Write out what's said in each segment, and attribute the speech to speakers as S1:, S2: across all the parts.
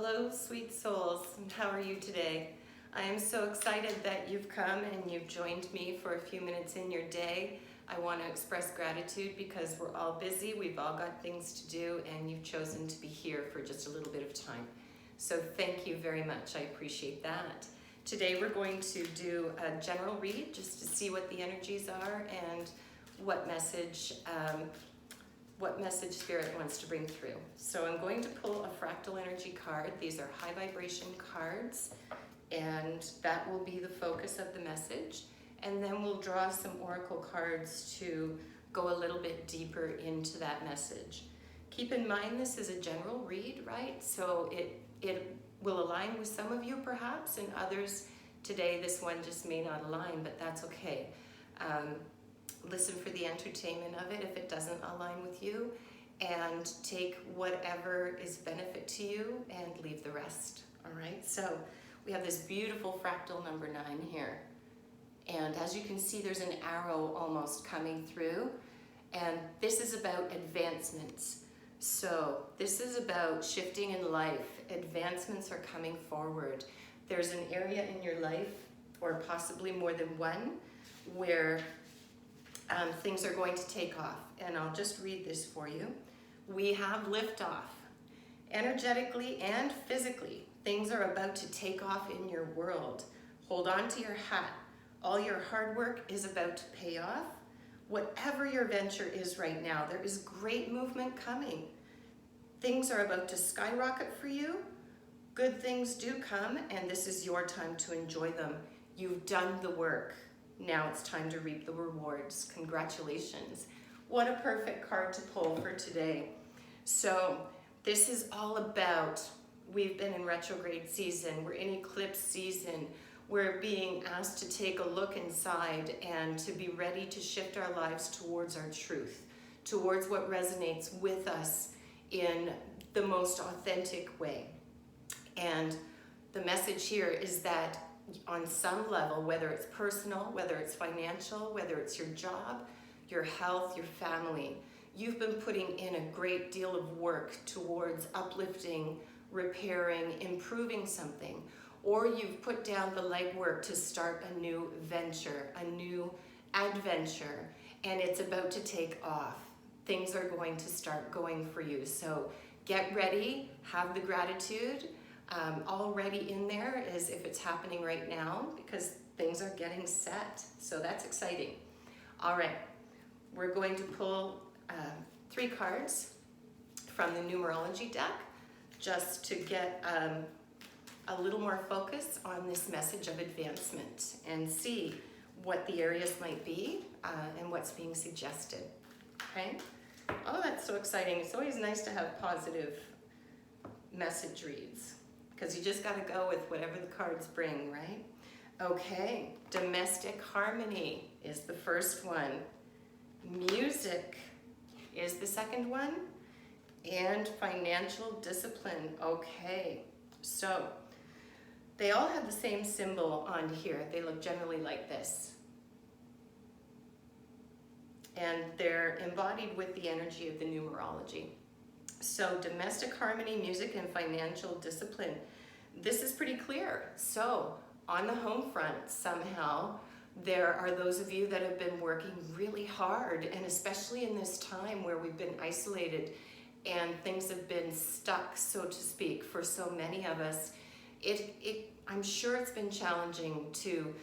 S1: Hello, sweet souls, and how are you today? I am so excited that you've come and you've joined me for a few minutes in your day. I want to express gratitude because we're all busy, we've all got things to do, and you've chosen to be here for just a little bit of time. So thank you very much, I appreciate that. Today we're going to do a general read just to see what the energies are and what message Spirit wants to bring through. So I'm going to pull a fractal energy card. These are high vibration cards, and that will be the focus of the message. And then we'll draw some oracle cards to go a little bit deeper into that message. Keep in mind this is a general read, right? So it will align with some of you perhaps, and others today this one just may not align, but that's okay. Listen for the entertainment of it if it doesn't align with you, and take whatever is benefit to you and leave the rest. All right, so we have this beautiful fractal number 9 here, and as you can see there's an arrow almost coming through, and this is about advancements. So this is about shifting in life. Advancements are coming forward. There's an area in your life, or possibly more than one, where things are going to take off. And I'll just read this for you. We have liftoff. Energetically and physically, things are about to take off in your world. Hold on to your hat. All your hard work is about to pay off. Whatever your venture is right now, there is great movement coming. Things are about to skyrocket for you. Good things do come, and this is your time to enjoy them. You've done the work. Now it's time to reap the rewards. Congratulations. What a perfect card to pull for today. So this is all about, we've been in retrograde season, we're in eclipse season, we're being asked to take a look inside and to be ready to shift our lives towards our truth, towards what resonates with us in the most authentic way. And the message here is that on some level, whether it's personal, whether it's financial, whether it's your job, your health, your family, you've been putting in a great deal of work towards uplifting, repairing, improving something, or you've put down the legwork to start a new venture, a new adventure, and it's about to take off. Things are going to start going for you. So get ready, have the gratitude, already in there as if it's happening right now, because things are getting set. So that's exciting. All right, we're going to pull 3 cards from the numerology deck just to get a little more focus on this message of advancement and see what the areas might be and what's being suggested. Okay? Oh, that's so exciting. It's always nice to have positive message reads, because you just got to go with whatever the cards bring, right? Okay, domestic harmony is the first one. Music is the second one. And financial discipline. Okay, so they all have the same symbol on here. They look generally like this. And they're embodied with the energy of the numerology. So domestic harmony, music, and financial discipline. This is pretty clear. So on the home front, somehow, there are those of you that have been working really hard, and especially in this time where we've been isolated and things have been stuck, so to speak, for so many of us. I'm sure it's been challenging to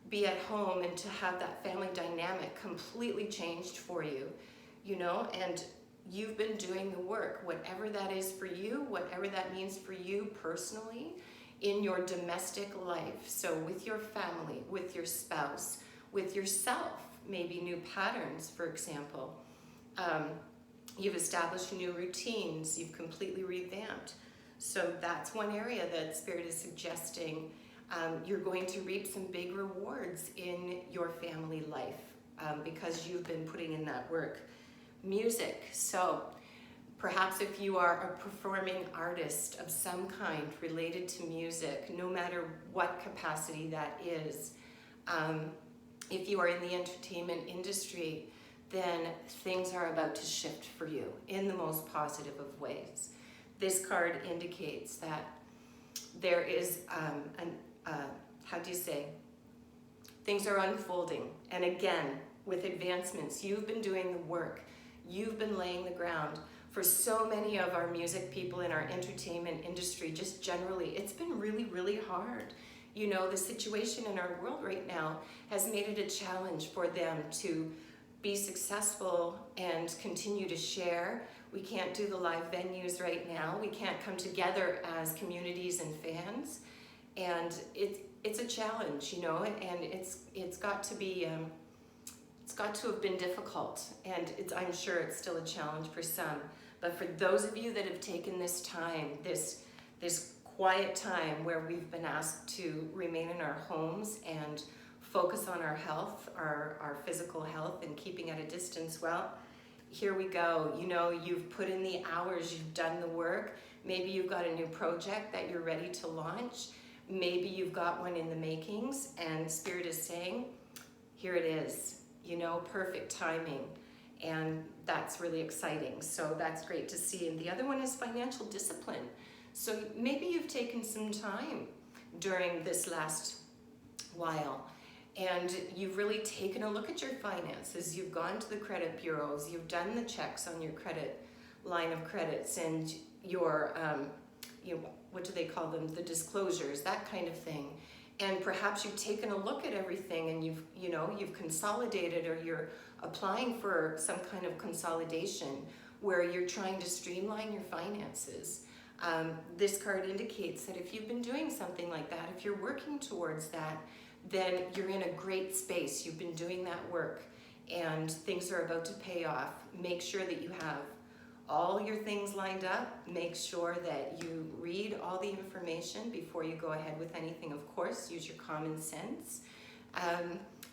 S1: be at home and to have that family dynamic completely changed for you, you know, and you've been doing the work, whatever that is for you, whatever that means for you personally in your domestic life. So with your family, with your spouse, with yourself, maybe new patterns, for example. You've established new routines, you've completely revamped. So that's one area that Spirit is suggesting. You're going to reap some big rewards in your family life because you've been putting in that work. Music, so perhaps if you are a performing artist of some kind related to music, no matter what capacity that is, if you are in the entertainment industry, then things are about to shift for you in the most positive of ways. This card indicates that there is, how do you say, things are unfolding. And again, with advancements, you've been doing the work. You've been laying the ground. For so many of our music people in our entertainment industry, just generally, it's been really, really hard. You know, the situation in our world right now has made it a challenge for them to be successful and continue to share. We can't do the live venues right now. We can't come together as communities and fans. And it's a challenge, you know, and it's got to be, it's got to have been difficult, and I'm sure it's still a challenge for some. But for those of you that have taken this time, this quiet time where we've been asked to remain in our homes and focus on our health, our physical health, and keeping at a distance, well, here we go. You know, you've put in the hours, you've done the work. Maybe you've got a new project that you're ready to launch. Maybe you've got one in the makings, and Spirit is saying, here it is, you know, perfect timing. And that's really exciting. So that's great to see. And the other one is financial discipline. So maybe you've taken some time during this last while, and you've really taken a look at your finances. You've gone to the credit bureaus, you've done the checks on your credit line of credits and your, you know, what do they call them? The disclosures, that kind of thing. And perhaps you've taken a look at everything and you've consolidated, or you're applying for some kind of consolidation where you're trying to streamline your finances. This card indicates that if you've been doing something like that, if you're working towards that, then you're in a great space. You've been doing that work and things are about to pay off. Make sure that you have all your things lined up. Make sure that you read all the information before you go ahead with anything. Of course, use your common sense.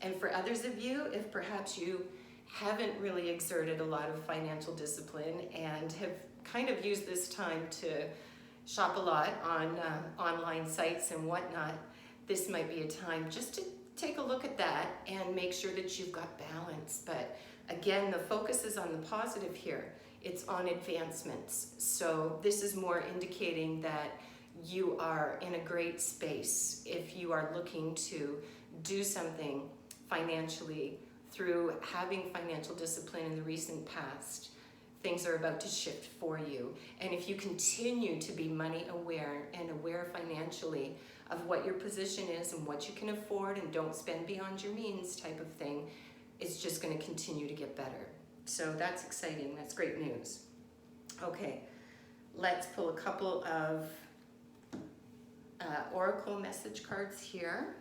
S1: And for others of you, if perhaps you haven't really exerted a lot of financial discipline and have kind of used this time to shop a lot on online sites and whatnot, this might be a time just to take a look at that and make sure that you've got balance. But again, the focus is on the positive here. It's on advancements. So this is more indicating that you are in a great space if you are looking to do something financially through having financial discipline in the recent past. Things are about to shift for you. And if you continue to be money aware and aware financially of what your position is and what you can afford and don't spend beyond your means type of thing, it's just going to continue to get better. So that's exciting. That's great news. Okay, let's pull a couple of Oracle message cards here.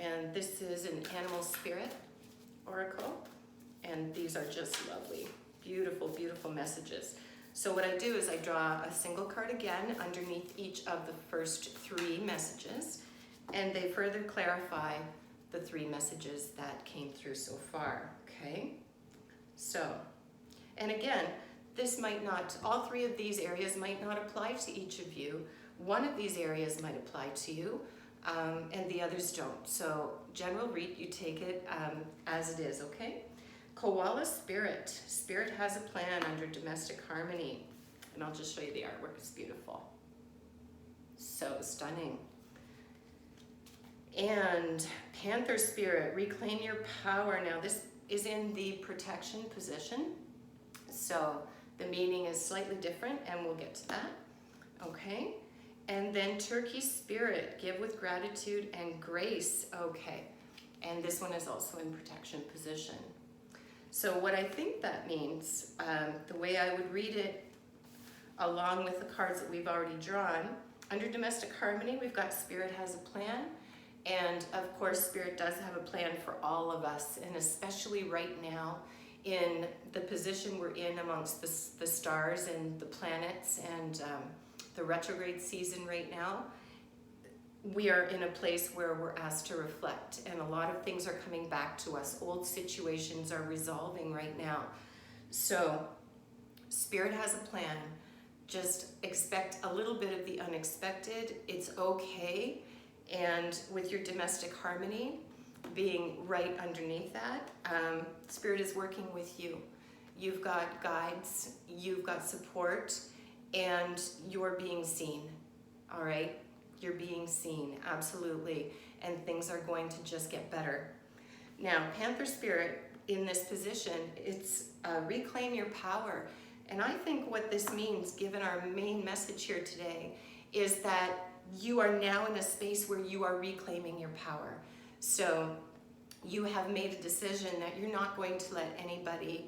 S1: And this is an animal spirit oracle. And these are just lovely, beautiful, beautiful messages. So what I do is I draw a single card again underneath each of the first 3 messages, and they further clarify the 3 messages that came through so far, okay? So, and again, this might not, all 3 of these areas might not apply to each of you. One of these areas might apply to you, and the others don't. So general read, you take it as it is, okay? Koala Spirit. Spirit has a plan under domestic harmony. And I'll just show you the artwork. It's beautiful. So stunning. And Panther Spirit, reclaim your power. Now this is in the protection position. So the meaning is slightly different and we'll get to that. Okay. And then Turkey Spirit, give with gratitude and grace. Okay. And this one is also in protection position. So what I think that means, the way I would read it, along with the cards that we've already drawn, under domestic harmony, we've got Spirit has a plan. And of course, Spirit does have a plan for all of us, and especially right now in the position we're in amongst the stars and the planets and the retrograde season right now. We are in a place where we're asked to reflect, and a lot of things are coming back to us. Old situations are resolving right now. So Spirit has a plan. Just expect a little bit of the unexpected. It's okay. And with your domestic harmony being right underneath that, Spirit is working with you. You've got guides, you've got support, and you're being seen, all right? You're being seen, absolutely, and things are going to just get better. Now, Panther Spirit in this position, it's reclaim your power. And I think what this means, given our main message here today, is that you are now in a space where you are reclaiming your power. So you have made a decision that you're not going to let anybody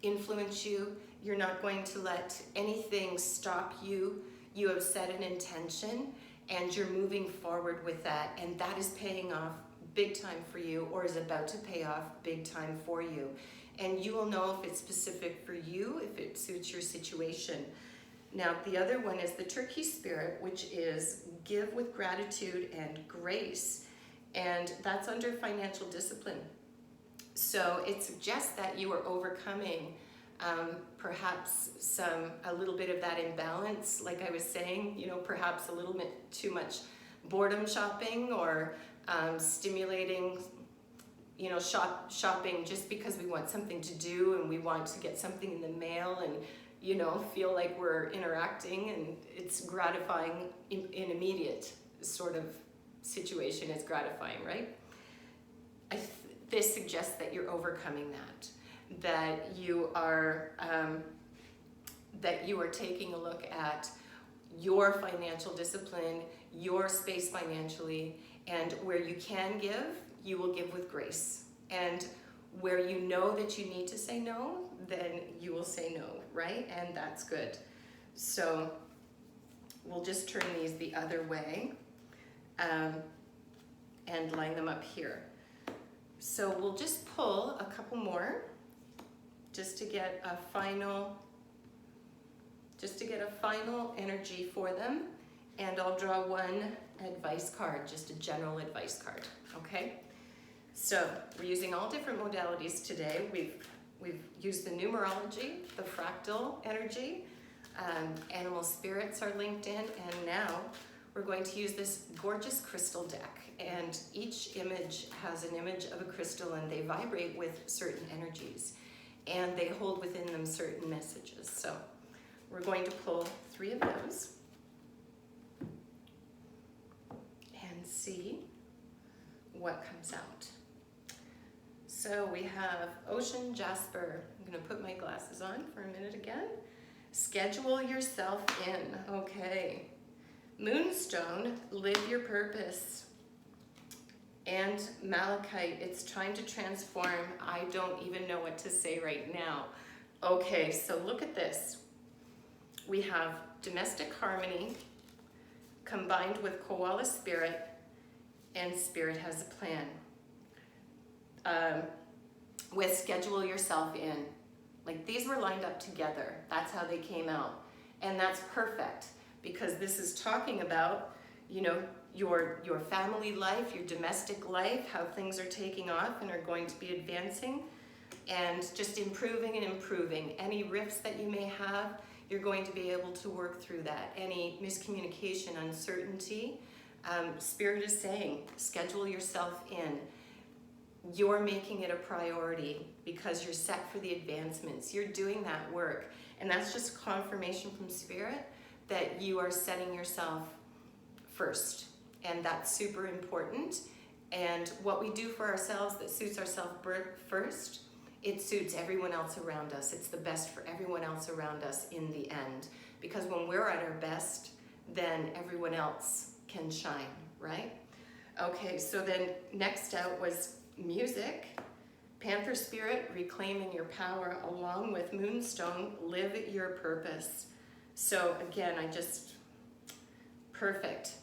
S1: influence you. You're not going to let anything stop you. You have set an intention and you're moving forward with that, and that is paying off big time for you, or is about to pay off big time for you. And you will know if it's specific for you, if it suits your situation. Now, the other one is the Turkey Spirit, which is give with gratitude and grace. And that's under financial discipline. So it suggests that you are overcoming perhaps a little bit of that imbalance, like I was saying, perhaps a little bit too much boredom shopping, or stimulating, shopping just because we want something to do and we want to get something in the mail and, feel like we're interacting, and it's gratifying in immediate sort of situation is gratifying, right? This suggests that you're overcoming that you are taking a look at your financial discipline, your space financially, and where you can give, you will give with grace. And where you know that you need to say no, then you will say no, right? And that's good. So we'll just turn these the other way and line them up here. So we'll just pull a couple more just to get a final energy for them. And I'll draw one advice card, just a general advice card, okay? So we're using all different modalities today. We've used the numerology, the fractal energy, animal spirits are linked in, and now we're going to use this gorgeous crystal deck. And each image has an image of a crystal, and they vibrate with certain energies, and they hold within them certain messages. So we're going to pull 3 of those and see what comes out. So we have Ocean Jasper. I'm going to put my glasses on for a minute again. Schedule yourself in. Okay. Moonstone, live your purpose. And Malachite, it's time to transform. I don't even know what to say right now. Okay, so look at this. We have domestic harmony combined with koala spirit, and spirit has a plan. With schedule yourself in. Like, these were lined up together. That's how they came out. And that's perfect, because this is talking about, your family life, your domestic life, how things are taking off and are going to be advancing, and just improving and improving. Any rifts that you may have, you're going to be able to work through that. Any miscommunication, uncertainty, Spirit is saying, schedule yourself in. You're making it a priority because you're set for the advancements. You're doing that work. And that's just confirmation from Spirit that you are setting yourself first. And that's super important. And what we do for ourselves that suits ourselves first, it suits everyone else around us. It's the best for everyone else around us in the end. Because when we're at our best, then everyone else can shine, right? Okay, so then next out was music. Panther Spirit, reclaiming your power, along with Moonstone, live your purpose. So again, perfect.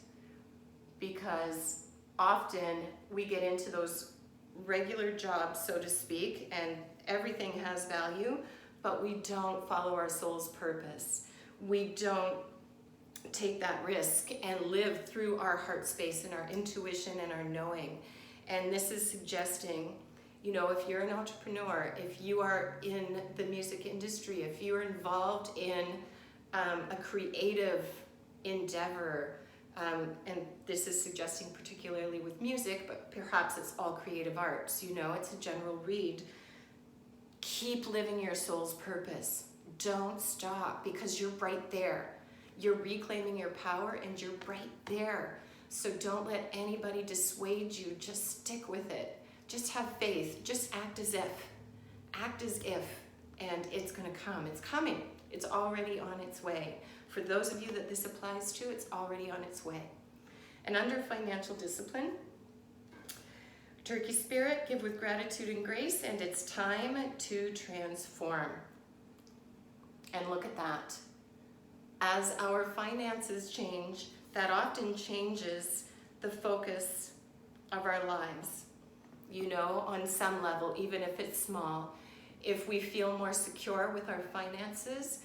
S1: Because often we get into those regular jobs, so to speak, and everything has value, but we don't follow our soul's purpose. We don't take that risk and live through our heart space and our intuition and our knowing. And this is suggesting, if you're an entrepreneur, if you are in the music industry, if you're involved in a creative endeavor, and this is suggesting particularly with music, but perhaps it's all creative arts, it's a general read. Keep living your soul's purpose. Don't stop, because you're right there. You're reclaiming your power and you're right there. So don't let anybody dissuade you. Just stick with it. Just have faith. Just act as if. Act as if. And it's going to come. It's coming. It's already on its way. For those of you that this applies to, it's already on its way. And under financial discipline, Turkey Spirit, give with gratitude and grace, and it's time to transform. And look at that. As our finances change, that often changes the focus of our lives. You know, on some level, even if it's small. If we feel more secure with our finances,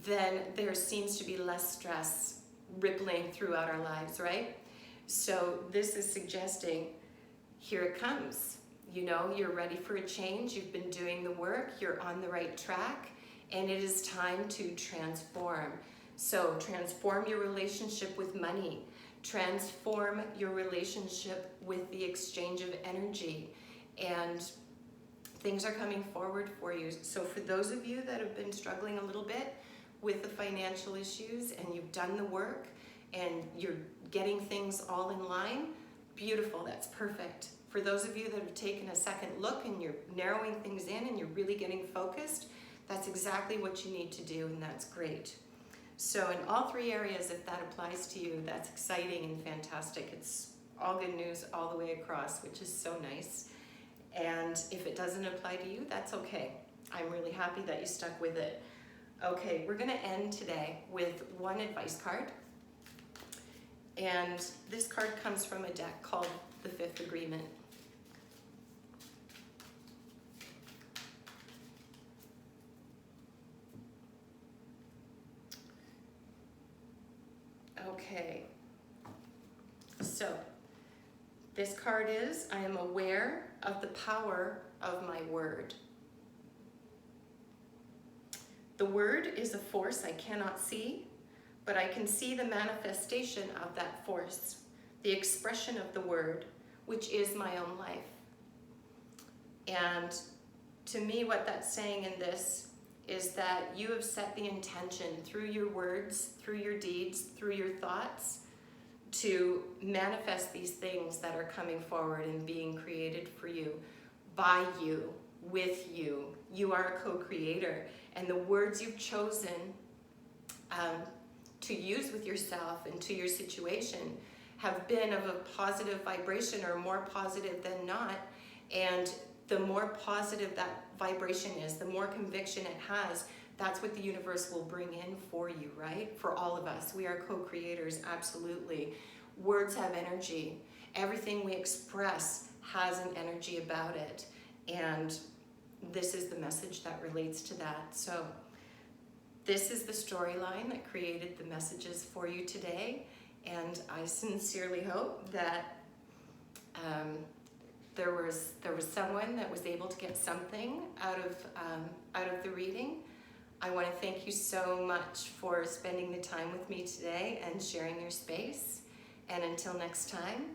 S1: then there seems to be less stress rippling throughout our lives, right? So this is suggesting, here it comes. You know, you're ready for a change. You've been doing the work. You're on the right track. And it is time to transform. So transform your relationship with money. Transform your relationship with the exchange of energy. And things are coming forward for you. So for those of you that have been struggling a little bit with the financial issues and you've done the work and you're getting things all in line, beautiful, that's perfect. For those of you that have taken a second look and you're narrowing things in and you're really getting focused, that's exactly what you need to do, and that's great. So in all three areas, if that applies to you, that's exciting and fantastic. It's all good news all the way across, which is so nice. And if it doesn't apply to you, that's okay. I'm really happy that you stuck with it. Okay, we're gonna end today with one advice card. And this card comes from a deck called The Fifth Agreement. Okay, so this card is, I am aware of the power of my word. The word is a force I cannot see, but I can see the manifestation of that force, the expression of the word, which is my own life. And to me, what that's saying in this is that you have set the intention through your words, through your deeds, through your thoughts, to manifest these things that are coming forward and being created for you, by you, with you. You are a co-creator, and the words you've chosen to use with yourself and to your situation have been of a positive vibration, or more positive than not. And the more positive that vibration is, the more conviction it has, that's what the universe will bring in for you, right? For all of us. We are co-creators, absolutely. Words have energy. Everything we express has an energy about it. And this is the message that relates to that. So this is the storyline that created the messages for you today. And I sincerely hope that there was someone that was able to get something out of the reading. I want to thank you so much for spending the time with me today and sharing your space. And until next time,